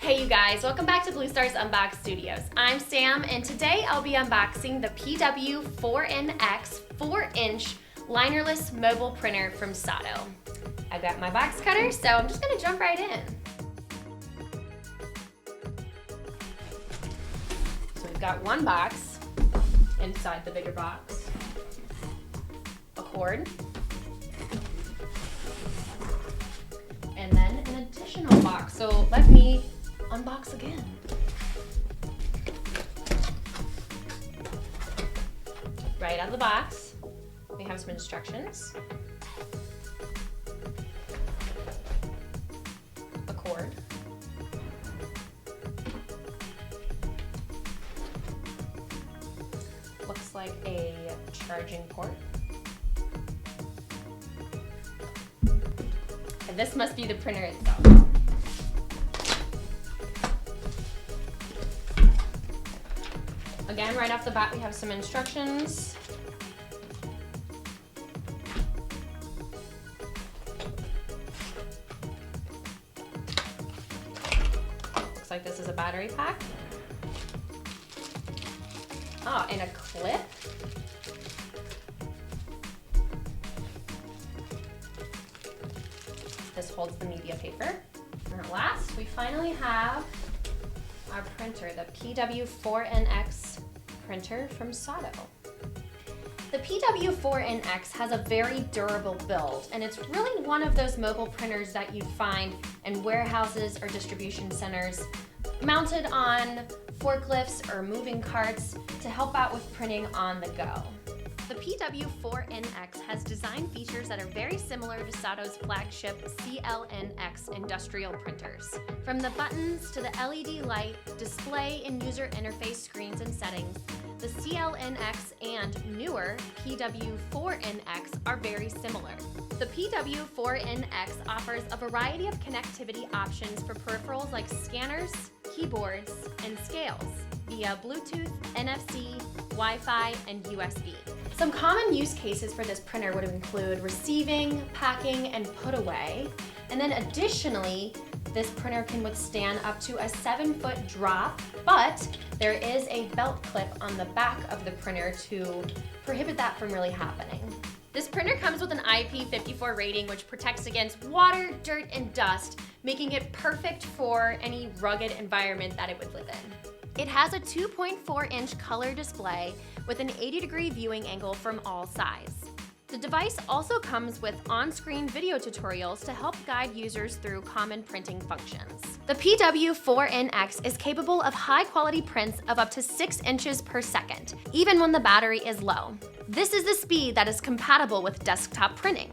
Hey you guys, welcome back to BlueStar's Unboxed Studios. I'm Sam, and today I'll be unboxing the PW4NX 4-inch linerless mobile printer from SATO. I've got my box cutter, so I'm just gonna jump right in. So we've got one box inside the bigger box, a cord, and then an additional box. So let me unbox again. Right out of the box, we have some instructions, a cord, looks like a charging port, and this must be the printer itself. Again, right off the bat, we have some instructions. Looks like this is a battery pack. Oh, and a clip. This holds the media paper. And at last, we finally have our printer, the PW4NX printer from SATO. The PW4NX has a very durable build, and it's really one of those mobile printers that you'd find in warehouses or distribution centers, mounted on forklifts or moving carts to help out with printing on the go. The PW4NX has design features that are very similar to SATO's flagship CLNX industrial printers. From the buttons to the LED light, display and user interface screens and settings, the CLNX and newer PW4NX are very similar. The PW4NX offers a variety of connectivity options for peripherals like scanners, keyboards, and scales via Bluetooth, NFC, Wi-Fi, and USB. Some common use cases for this printer would include receiving, packing, and put away. And then additionally, this printer can withstand up to a 7-foot drop, but there is a belt clip on the back of the printer to prohibit that from really happening. This printer comes with an IP54 rating, which protects against water, dirt, and dust, making it perfect for any rugged environment that it would live in. It has a 2.4-inch color display with an 80-degree viewing angle from all sides. The device also comes with on-screen video tutorials to help guide users through common printing functions. The PW4NX is capable of high-quality prints of up to 6 inches per second, even when the battery is low. This is the speed that is compatible with desktop printing.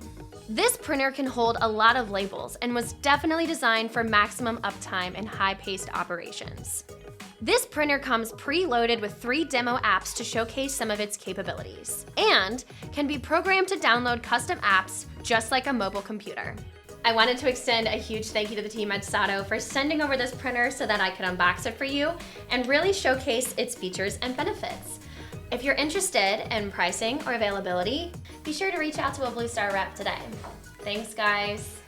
This printer can hold a lot of labels and was definitely designed for maximum uptime and high-paced operations. This printer comes preloaded with 3 demo apps to showcase some of its capabilities, and can be programmed to download custom apps just like a mobile computer. I wanted to extend a huge thank you to the team at SATO for sending over this printer so that I could unbox it for you and really showcase its features and benefits. If you're interested in pricing or availability, be sure to reach out to a BlueStar rep today. Thanks, guys.